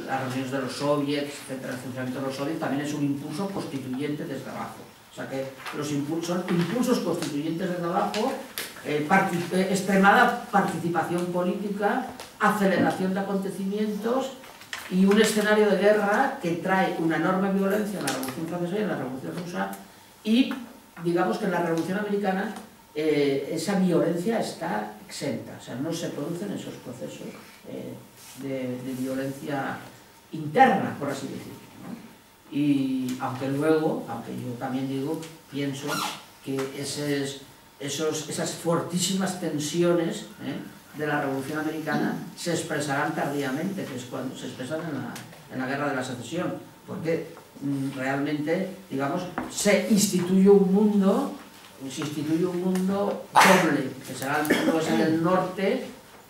las reuniones de los soviets, etcétera, el funcionamiento de los soviets, también es un impulso constituyente desde abajo. O sea que son impulsos constituyentes desde abajo, extremada participación política, aceleración de acontecimientos y un escenario de guerra que trae una enorme violencia en la Revolución Francesa y en la Revolución Rusa, y digamos que en la Revolución Americana esa violencia está exenta, o sea, no se producen esos procesos de violencia interna, por así decirlo, ¿no? Y aunque yo también pienso que esas fortísimas tensiones de la Revolución Americana se expresarán tardíamente, que es cuando se expresan en la Guerra de la Secesión, porque realmente, digamos, se instituye un mundo doble, que será el mundo ese del norte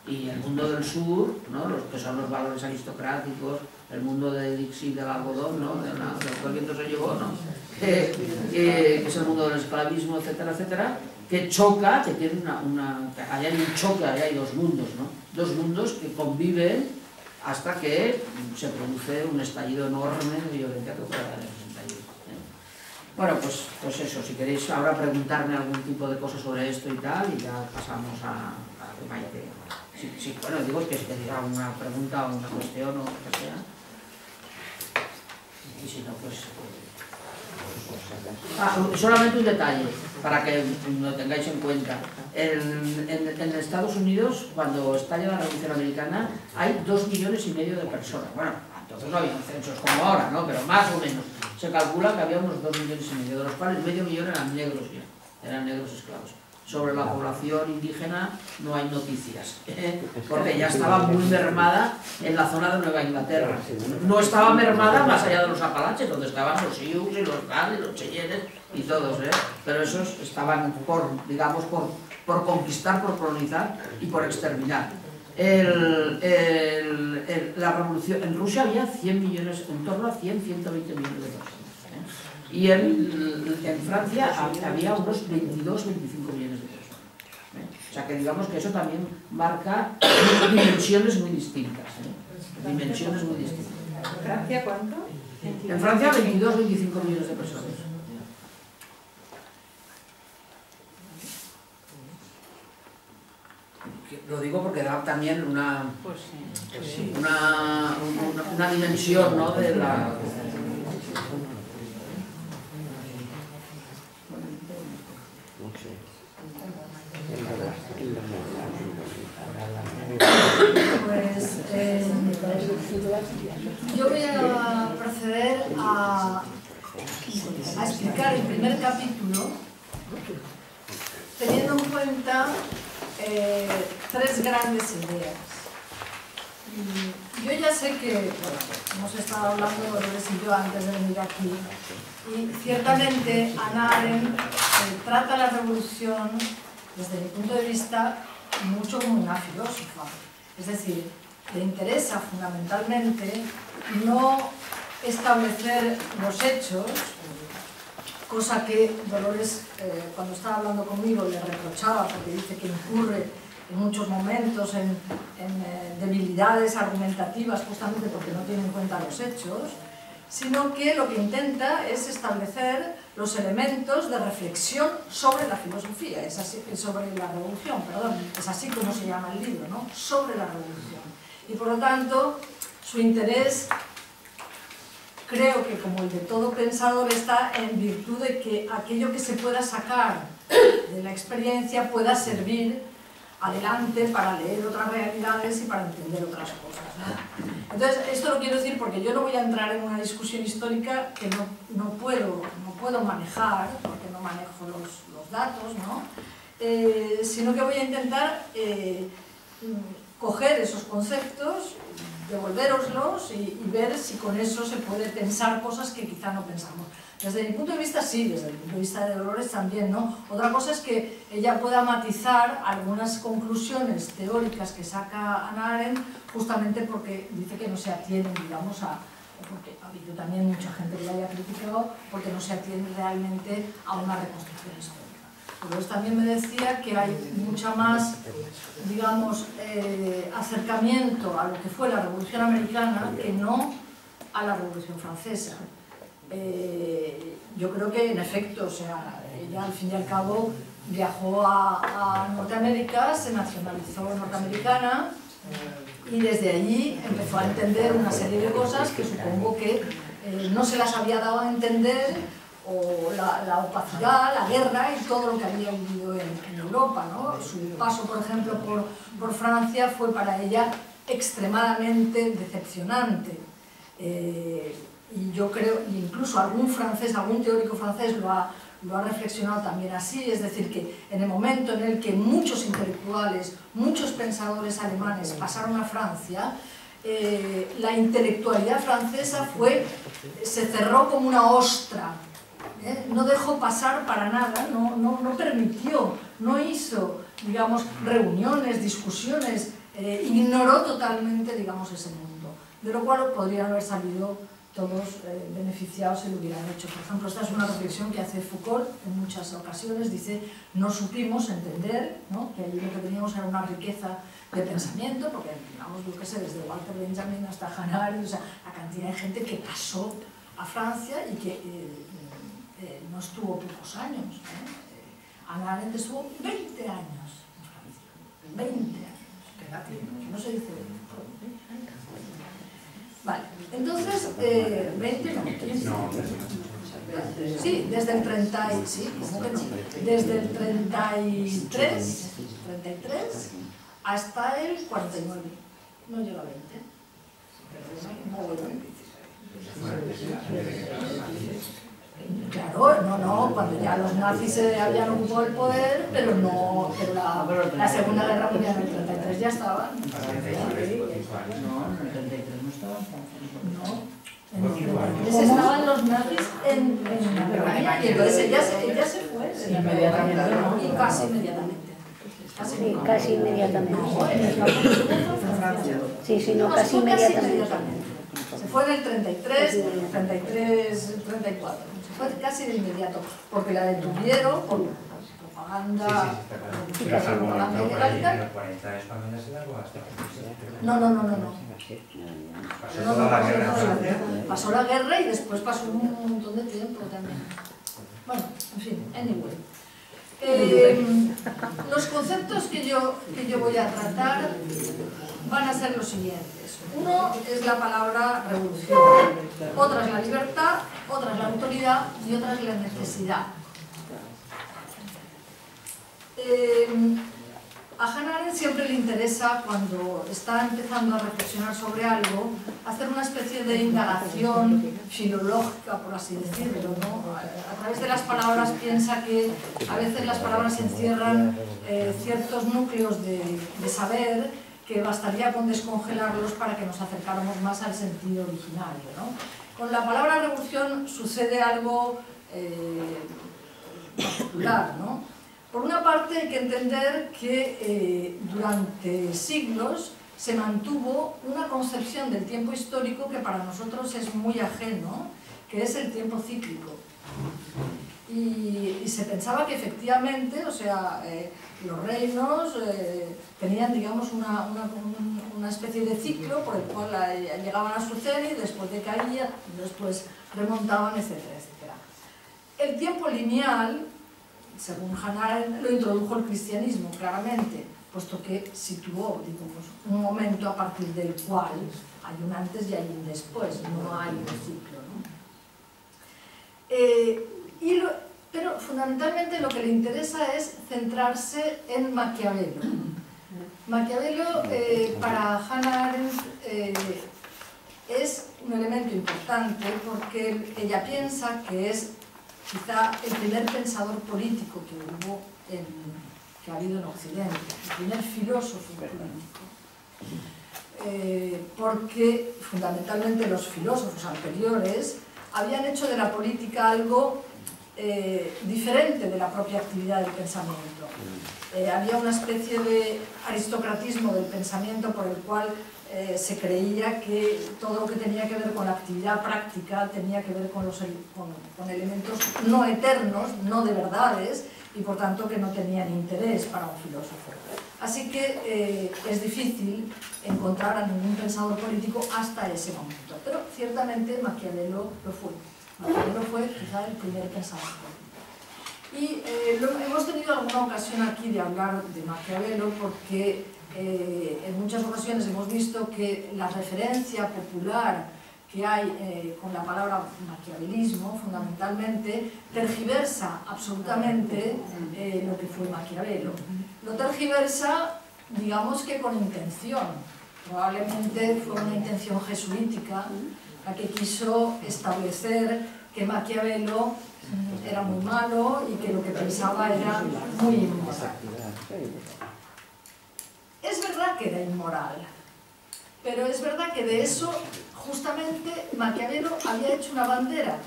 y el mundo del sur, ¿no? Los que son los valores aristocráticos, el mundo del elixir del algodón, ¿no? De lo que el viento se llevó, ¿no? Que es el mundo del esclavismo, etcétera, etcétera, que choca, que tiene ahí hay un choque, ahí hay dos mundos, ¿no? Dos mundos que conviven hasta que se produce un estallido enorme de violencia que puede dar en ese estallido. Bueno, pues eso, si queréis ahora preguntarme algún tipo de cosas sobre esto y tal, y ya pasamos a Maite. Bueno, digo que si tenéis alguna pregunta o una cuestión o lo que sea. Y si no, pues... solamente un detalle, para que lo tengáis en cuenta. En Estados Unidos, cuando estalla la Revolución Americana, hay 2,5 millones de personas. Bueno, entonces no había censos como ahora, ¿no? Pero más o menos. Se calcula que había unos 2,5 millones, de los cuales medio millón eran negros ya, eran negros esclavos. Sobre la población indígena no hay noticias, porque ya estaba muy mermada en la zona de Nueva Inglaterra. No estaba mermada más allá de los Apalaches, donde estaban los Sioux y los Gales, los Cheyennes y todos, pero esos estaban por conquistar, por colonizar y por exterminar. La revolución, en Rusia había 100 millones, en torno a 100, 120 millones de personas. Y en Francia había unos 22, 25 millones de personas. O sea que digamos que eso también marca dimensiones muy distintas. Dimensiones muy distintas. ¿En Francia cuánto? En Francia 22, 25 millones de personas. Lo digo porque da también una dimensión, ¿no? De la... Pues yo voy a proceder a explicar el primer capítulo teniendo en cuenta 3 grandes ideas. Yo ya sé que hemos estado hablando Dolores y yo antes de venir aquí, y ciertamente Hannah Arendt trata la revolución desde mi punto de vista mucho como una filósofa, es decir, le interesa fundamentalmente no establecer los hechos, cosa que Dolores cuando estaba hablando conmigo le reprochaba porque dice que incurre en muchos momentos en debilidades argumentativas justamente porque no tiene en cuenta los hechos, sino que lo que intenta es establecer los elementos de reflexión sobre la filosofía, es así, sobre la revolución, perdón, es así como se llama el libro, ¿no? Sobre la revolución. Y por lo tanto, su interés, creo que como el de todo pensador, está en virtud de que aquello que se pueda sacar de la experiencia pueda servir adelante para leer otras realidades y para entender otras cosas, ¿no? Entonces, esto lo quiero decir porque yo no voy a entrar en una discusión histórica que no puedo manejar, porque no manejo los datos, ¿no? Sino que voy a intentar coger esos conceptos, devolvéroslos y ver si con eso se puede pensar cosas que quizá no pensamos. Desde mi punto de vista sí, desde el punto de vista de Dolores también, ¿no? Otra cosa es que ella pueda matizar algunas conclusiones teóricas que saca Hannah Arendt, justamente porque dice que no se atienden, digamos, porque ha habido también mucha gente que la haya criticado, porque no se atiende realmente a una reconstrucción histórica. pero también me decía que hay mucha más, digamos, acercamiento a lo que fue la Revolución Americana que no a la Revolución Francesa. Yo creo que en efecto, o sea, ella al fin y al cabo viajó a Norteamérica, se nacionalizó norteamericana y desde allí empezó a entender una serie de cosas que supongo que no se las había dado a entender, o la opacidad, la guerra y todo lo que había vivido en Europa, ¿no? Su paso, por ejemplo, por Francia fue para ella extremadamente decepcionante. Y yo creo, incluso algún teórico francés lo ha reflexionado también así, es decir, que en el momento en el que muchos intelectuales, muchos pensadores alemanes pasaron a Francia, la intelectualidad francesa se cerró como una ostra, no dejó pasar para nada, no permitió, no hizo, digamos, reuniones, discusiones, ignoró totalmente, digamos, ese mundo, de lo cual podrían haber salido todos beneficiados si lo hubieran hecho. Por ejemplo, esta es una reflexión que hace Foucault en muchas ocasiones, dice, no supimos entender, ¿no?, que allí lo que teníamos era una riqueza de pensamiento, porque, digamos, yo qué sé, desde Walter Benjamin hasta Hannah Arendt, o sea, la cantidad de gente que pasó a Francia y que no estuvo pocos años. Hannah Arendt estuvo 20 años en Francia, 20 años, que no se dice 20. Vale, entonces, 20 no, 15. Sí, desde el 30, sí, ¿cómo que no? Desde el 33 hasta el 49, no llega a 20. Pero no voy a 20. Claro, no, cuando ya los nazis habían ocupado el poder, pero la Segunda Guerra Mundial en el 33 ya estaban. No, en el 33 no estaban. No, en el 33 estaban los nazis en Alemania y entonces ella se fue. Inmediatamente, ¿no? Y casi inmediatamente. Sí, casi inmediatamente. No, en Francia. Sí, no, casi inmediatamente. Se fue en el 33, 34. Fue casi de inmediato, porque la detuvieron por propaganda. No. Pasó la guerra y después pasó un montón de tiempo también. Bueno, en fin, anyway. Los conceptos que yo voy a tratar van a ser los siguientes. Uno es la palabra revolución, otra es la libertad, otra es la autoridad y otra es la necesidad. A Hannah Arendt siempre le interesa, cuando está empezando a reflexionar sobre algo, hacer una especie de indagación filológica, por así decirlo, ¿no? A través de las palabras piensa que a veces las palabras encierran ciertos núcleos de saber que bastaría con descongelarlos para que nos acercáramos más al sentido originario, ¿no? Con la palabra revolución sucede algo particular, ¿no? Por una parte hay que entender que durante siglos se mantuvo una concepción del tiempo histórico que para nosotros es muy ajeno, que es el tiempo cíclico. Y se pensaba que efectivamente, o sea, los reinos tenían, digamos, una especie de ciclo por el cual llegaban a su cenit, después decaían, después remontaban, etcétera, etcétera. El tiempo lineal, según Hannah Arendt, lo introdujo el cristianismo, claramente, puesto que situó, digamos, un momento a partir del cual hay un antes y hay un después, no hay un ciclo, ¿no? Pero fundamentalmente lo que le interesa es centrarse en Maquiavelo. Maquiavelo, para Hannah Arendt, es un elemento importante porque ella piensa que es quizá el primer pensador político que ha habido en Occidente, el primer filósofo político. Porque fundamentalmente los filósofos anteriores habían hecho de la política algo diferente de la propia actividad del pensamiento. Había una especie de aristocratismo del pensamiento por el cual se creía que todo lo que tenía que ver con la actividad práctica tenía que ver con elementos no eternos, no de verdades, y por tanto que no tenían interés para un filósofo. Así que es difícil encontrar a ningún pensador político hasta ese momento, pero ciertamente Maquiavelo lo fue. Maquiavelo fue quizá el primer pensador político. Y hemos tenido alguna ocasión aquí de hablar de Maquiavelo porque en muchas ocasiones hemos visto que la referencia popular que hay con la palabra maquiavelismo, fundamentalmente, tergiversa absolutamente lo que fue Maquiavelo. Lo tergiversa, digamos que con intención. Probablemente fue una intención jesuítica la que quiso establecer que Maquiavelo era muy malo y que lo que pensaba era muy inmoral. Es verdad que era inmoral, pero es verdad que de eso justamente Maquiavelo había hecho una bandera,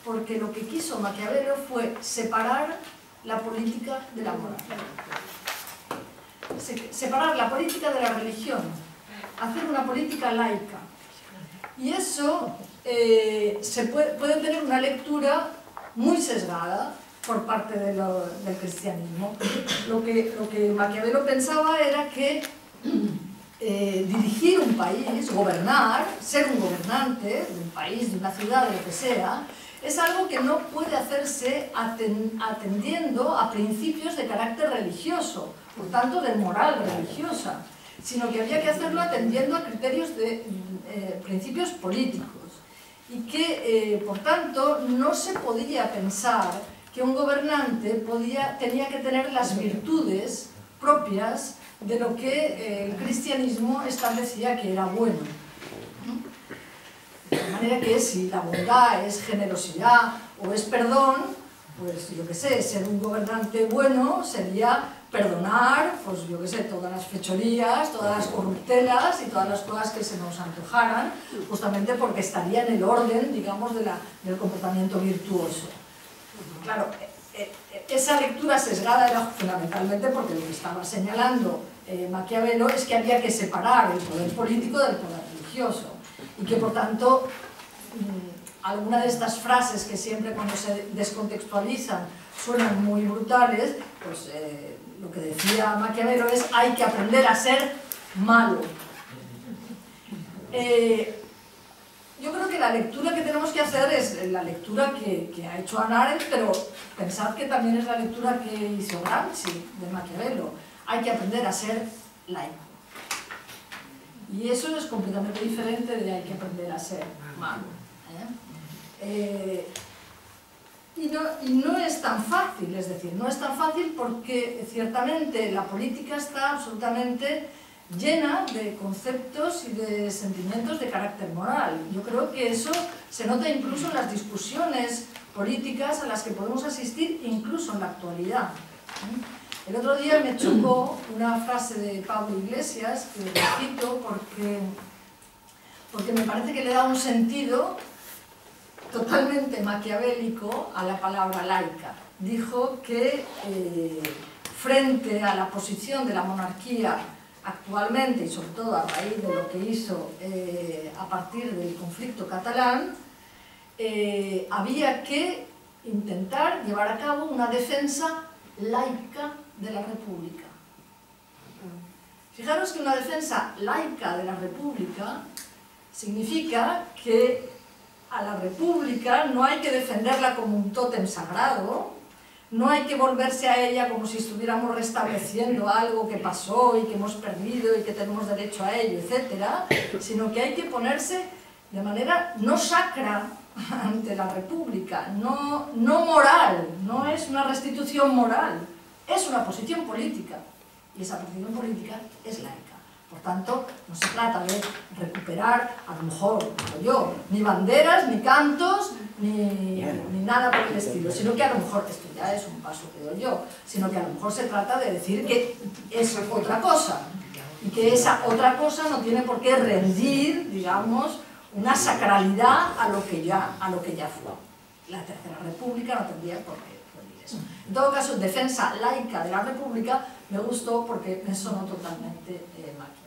porque lo que quiso Maquiavelo fue separar la política de la moral. Separar la política de la religión, hacer una política laica. Y eso puede tener una lectura muy sesgada por parte del cristianismo. Lo que Maquiavelo pensaba era que dirigir un país, gobernar, ser un gobernante de un país, de una ciudad, de lo que sea, es algo que no puede hacerse atendiendo a principios de carácter religioso, por tanto de moral religiosa, sino que había que hacerlo atendiendo a criterios de principios políticos. Y que, por tanto, no se podía pensar que un gobernante tenía que tener las virtudes propias de lo que el cristianismo establecía que era bueno. De manera que si la bondad es generosidad o es perdón, pues yo qué sé, ser un gobernante bueno sería perdonar, pues yo qué sé, todas las fechorías, todas las corruptelas y todas las cosas que se nos antojaran, justamente porque estaría en el orden, digamos, del comportamiento virtuoso. Claro, esa lectura sesgada era fundamentalmente porque lo que estaba señalando Maquiavelo es que había que separar el poder político del poder religioso y que por tanto alguna de estas frases que siempre cuando se descontextualizan suenan muy brutales, pues lo que decía Maquiavelo es hay que aprender a ser malo. Yo creo que la lectura que tenemos que hacer es la lectura que ha hecho Hannah Arendt, pero pensad que también es la lectura que hizo Gramsci de Maquiavelo. Hay que aprender a ser laico. Y eso es completamente diferente de hay que aprender a ser malo. Y no es tan fácil, es decir, no es tan fácil porque ciertamente la política está absolutamente llena de conceptos y de sentimientos de carácter moral. Yo creo que eso se nota incluso en las discusiones políticas a las que podemos asistir incluso en la actualidad. El otro día me chocó una frase de Pablo Iglesias, que le cito porque me parece que le da un sentido totalmente maquiavélico a la palabra laica. Dijo que frente a la posición de la monarquía actualmente, y sobre todo a raíz de lo que hizo a partir del conflicto catalán, había que intentar llevar a cabo una defensa laica de la República. Fijaros que una defensa laica de la República significa que a la República no hay que defenderla como un tótem sagrado, no hay que volverse a ella como si estuviéramos restableciendo algo que pasó y que hemos perdido y que tenemos derecho a ello, etc., sino que hay que ponerse de manera no sacra ante la República, no moral, no es una restitución moral, es una posición política, y esa posición política es laica. Por tanto, no se trata de recuperar, a lo mejor, digo yo, ni banderas, ni cantos, ni nada por el estilo, sino que a lo mejor, esto ya es un paso que doy yo, sino que a lo mejor se trata de decir que es otra cosa, y que esa otra cosa no tiene por qué rendir, digamos, una sacralidad a lo que ya fue. La Tercera República no tendría por qué rendir eso. En todo caso, defensa laica de la República me gustó porque me sonó totalmente Maquiavelo.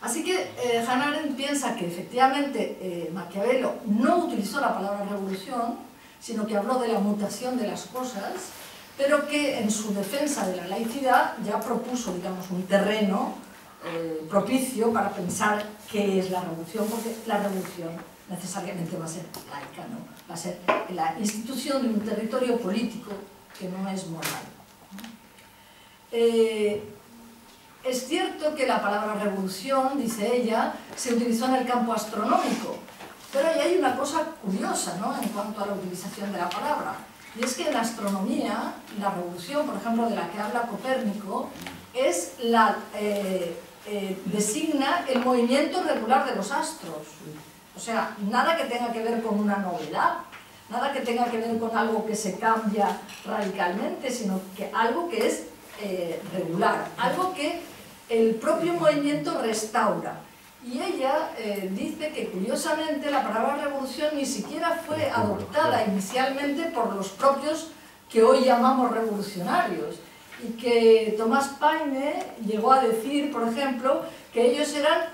Así que Hannah Arendt piensa que efectivamente Maquiavelo no utilizó la palabra revolución, sino que habló de la mutación de las cosas pero que en su defensa de la laicidad ya propuso, digamos, un terreno propicio para pensar qué es la revolución, porque la revolución necesariamente va a ser laica, ¿no? Va a ser la institución de un territorio político que no es moral. Es cierto que la palabra revolución, dice ella, se utilizó en el campo astronómico, pero ahí hay una cosa curiosa, ¿no?, en cuanto a la utilización de la palabra, y es que en la astronomía, la revolución, por ejemplo, de la que habla Copérnico, es designa el movimiento regular de los astros. O sea, nada que tenga que ver con una novedad, nada que tenga que ver con algo que se cambia radicalmente, sino que algo que es regular, algo que el propio movimiento restaura. Y ella dice que curiosamente la palabra revolución ni siquiera fue adoptada inicialmente por los propios que hoy llamamos revolucionarios, y que Tomás Paine llegó a decir, por ejemplo, que ellos eran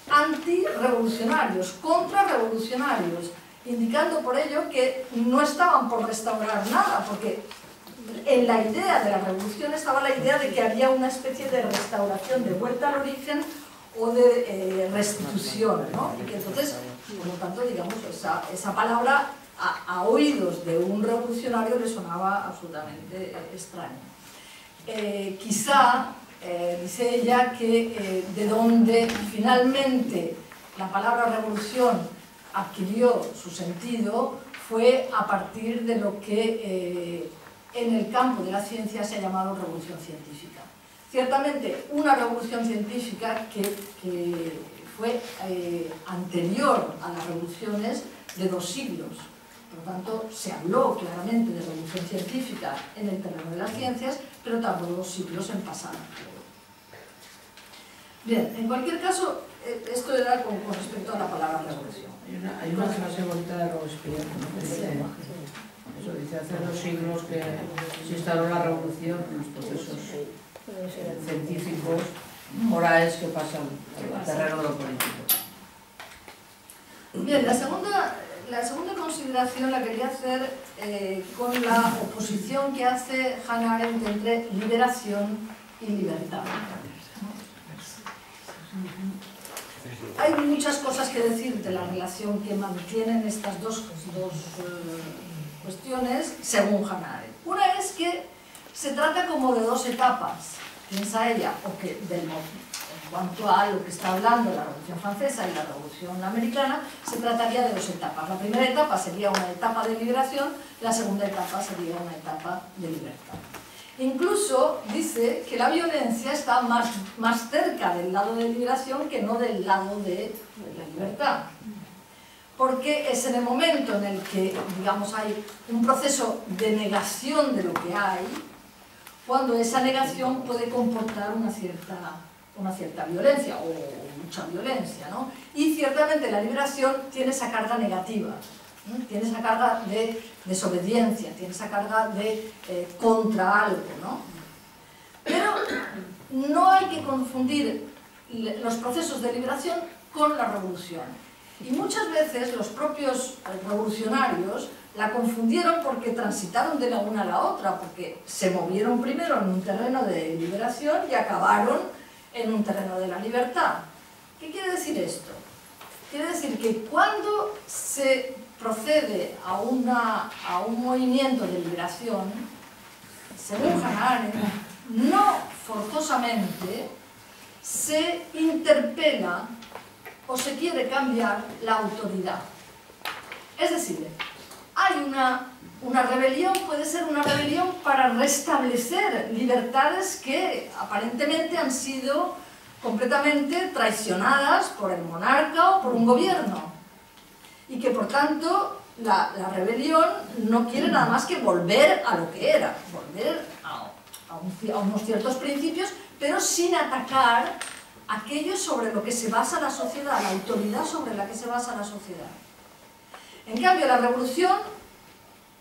antirrevolucionarios, contrarrevolucionarios, indicando por ello que no estaban por restaurar nada, porque en la idea de la revolución estaba la idea de que había una especie de restauración, de vuelta al origen o de restitución, ¿no? Y que entonces, por lo tanto, digamos, esa palabra a oídos de un revolucionario le sonaba absolutamente extraña. Quizá, dice ella, que de donde finalmente la palabra revolución adquirió su sentido fue a partir de lo que en el campo de la ciencia se ha llamado revolución científica. Ciertamente, una revolución científica que fue anterior a las revoluciones de 2 siglos. Por lo tanto, se habló claramente de revolución científica en el terreno de las ciencias, pero tardó 2 siglos en pasar. Bien, en cualquier caso, esto era con respecto a la palabra revolución. Hay una frase bonita de Robespierre, ¿no?, que dice, eso dice, hace 2 siglos que se instaló la revolución en los procesos científicos, morales que pasan al terreno de lo político. Bien, la segunda consideración la quería hacer con la oposición que hace Hannah Arendt entre liberación y libertad. Hay muchas cosas que decir de la relación que mantienen estas dos cuestiones según Hannah Arendt. Una es que se trata como de 2 etapas, piensa ella, o que en cuanto a lo que está hablando la Revolución Francesa y la Revolución Americana, se trataría de 2 etapas. La primera etapa sería una etapa de liberación, la segunda etapa sería una etapa de libertad. Incluso dice que la violencia está más cerca del lado de liberación que no del lado de la libertad. Porque es en el momento en el que, digamos, hay un proceso de negación de lo que hay, cuando esa negación puede comportar una cierta violencia o mucha violencia, ¿no? Y ciertamente la liberación tiene esa carga negativa, ¿no? Tiene esa carga de desobediencia, tiene esa carga de contra algo, ¿no? Pero no hay que confundir los procesos de liberación con la revolución. Y muchas veces los propios revolucionarios la confundieron porque transitaron de la una a la otra, porque se movieron primero en un terreno de liberación y acabaron en un terreno de la libertad. ¿Qué quiere decir esto? Quiere decir que cuando se procede a un movimiento de liberación, según Hannah Arendt, no forzosamente se interpela o se quiere cambiar la autoridad. Es decir, hay una rebelión, puede ser una rebelión para restablecer libertades que aparentemente han sido completamente traicionadas por el monarca o por un gobierno, y que por tanto la rebelión no quiere nada más que volver a lo que era, volver a unos ciertos principios, pero sin atacar aquello sobre lo que se basa la sociedad, la autoridad sobre la que se basa la sociedad. En cambio, la revolución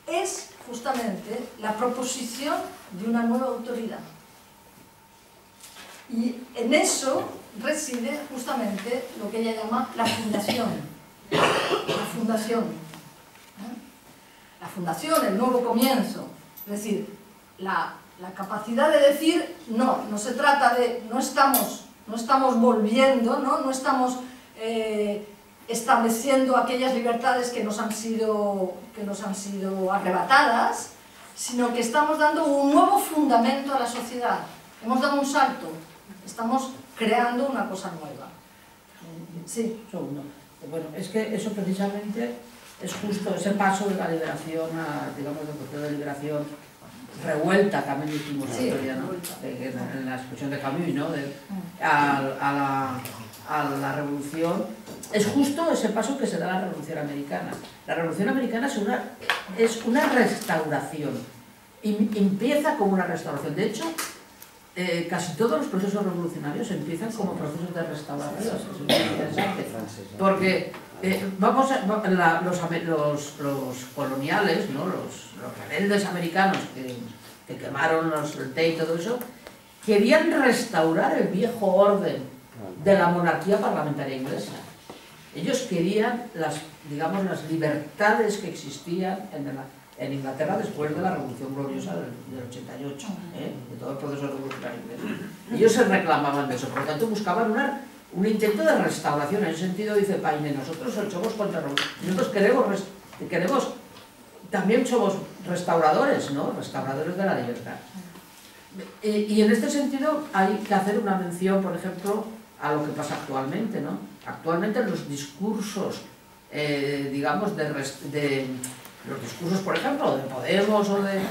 es justamente la proposición de una nueva autoridad. Y en eso reside justamente lo que ella llama la fundación. La fundación. La fundación, el nuevo comienzo. Es decir, la capacidad de decir, no se trata de, no estamos volviendo, no estamos estableciendo aquellas libertades que nos han sido arrebatadas, sino que estamos dando un nuevo fundamento a la sociedad. Hemos dado un salto, estamos creando una cosa nueva. Sí. Un segundo. Bueno, es que eso precisamente es justo ese paso de la liberación a, digamos, del proceso de liberación revuelta, también dijimos la historia, ¿no? En la expresión de Camus, ¿no? A la revolución, es justo ese paso que se da a la Revolución Americana. La Revolución Americana es una restauración, empieza como una restauración. De hecho, casi todos los procesos revolucionarios empiezan como procesos de restauración. Es muy interesante, porque los coloniales, ¿no? los rebeldes americanos que quemaron el té y todo eso, querían restaurar el viejo orden de la monarquía parlamentaria inglesa. Ellos querían las libertades que existían en Inglaterra después de la Revolución Gloriosa del 88, de todo el proceso revolucionario inglés. Ellos se reclamaban de eso, por lo tanto buscaban un intento de restauración. En ese sentido dice Paine, nosotros somos nosotros también somos restauradores, ¿no? Restauradores de la libertad. Y en este sentido hay que hacer una mención, por ejemplo, a lo que pasa actualmente, ¿no? Actualmente los discursos, digamos, los discursos, por ejemplo, de Podemos o de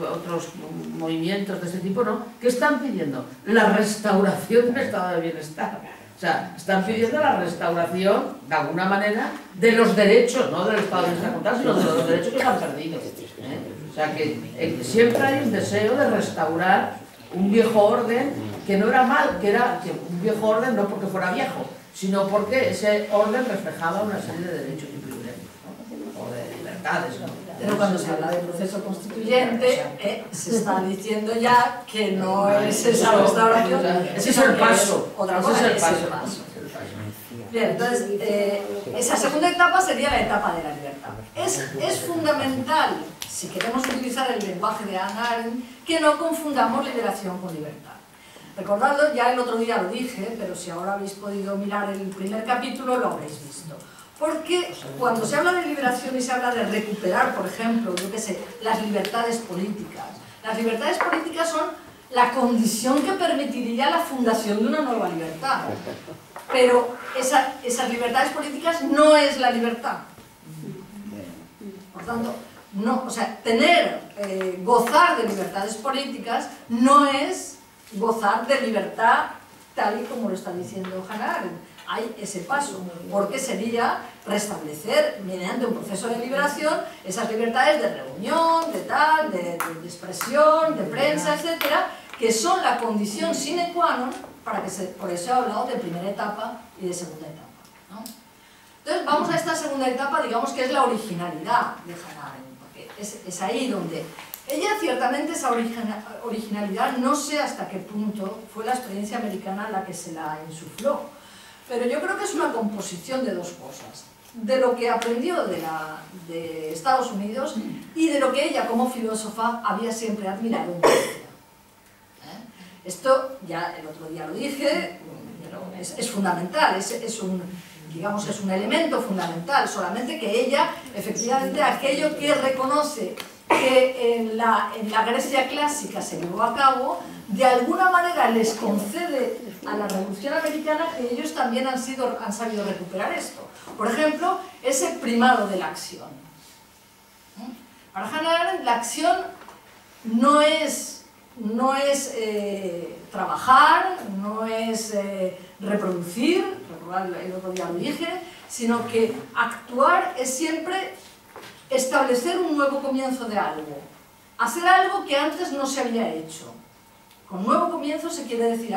otros movimientos de este tipo, ¿no? ¿Qué están pidiendo? La restauración del estado de bienestar. O sea, están pidiendo la restauración, de alguna manera, de los derechos, no del estado de bienestar como tal, sino de los derechos que se han perdido. O sea, que siempre hay un deseo de restaurar un viejo orden que no era mal, que un viejo orden no porque fuera viejo, sino porque ese orden reflejaba una serie de derechos y privilegios, ¿no? O de libertades, ¿no? Pero cuando se habla de proceso constituyente, se está diciendo ya que no es esa restauración, ese es el paso. Otra cosa es el paso. Bien, entonces, esa segunda etapa sería la etapa de la libertad. Es fundamental, si queremos utilizar el lenguaje de Hannah Arendt, que no confundamos liberación con libertad. Recordadlo, ya el otro día lo dije, pero si ahora habéis podido mirar el primer capítulo lo habréis visto. Porque cuando se habla de liberación y se habla de recuperar, por ejemplo, yo qué sé, las libertades políticas son la condición que permitiría la fundación de una nueva libertad. Pero esas libertades políticas no es la libertad. Por tanto, no, o sea, gozar de libertades políticas no es gozar de libertad tal y como lo está diciendo Hannah Arendt. Hay ese paso, porque sería restablecer, mediante un proceso de liberación, esas libertades de reunión, de expresión, de prensa, etcétera, que son la condición sine qua non para que por eso he hablado de primera etapa y de segunda etapa, ¿no? Entonces vamos a esta segunda etapa, digamos que es la originalidad de Hannah Arendt, porque es ahí donde ella ciertamente esa originalidad, no sé hasta qué punto fue la experiencia americana la que se la insufló, pero yo creo que es una composición de dos cosas, de lo que aprendió de Estados Unidos y de lo que ella como filósofa había siempre admirado en Grecia. Esto ya el otro día lo dije, pero es fundamental, es un elemento fundamental, solamente que ella, efectivamente, aquello que reconoce que en la Grecia clásica se llevó a cabo, de alguna manera les concede a la Revolución Americana que ellos también han sabido recuperar esto. Por ejemplo, ese primado de la acción. Para Hannah Arendt, la acción no es trabajar, no es reproducir, el otro día lo dije, sino que actuar es siempre establecer un nuevo comienzo de algo, hacer algo que antes no se había hecho. Con nuevo comienzo se quiere decir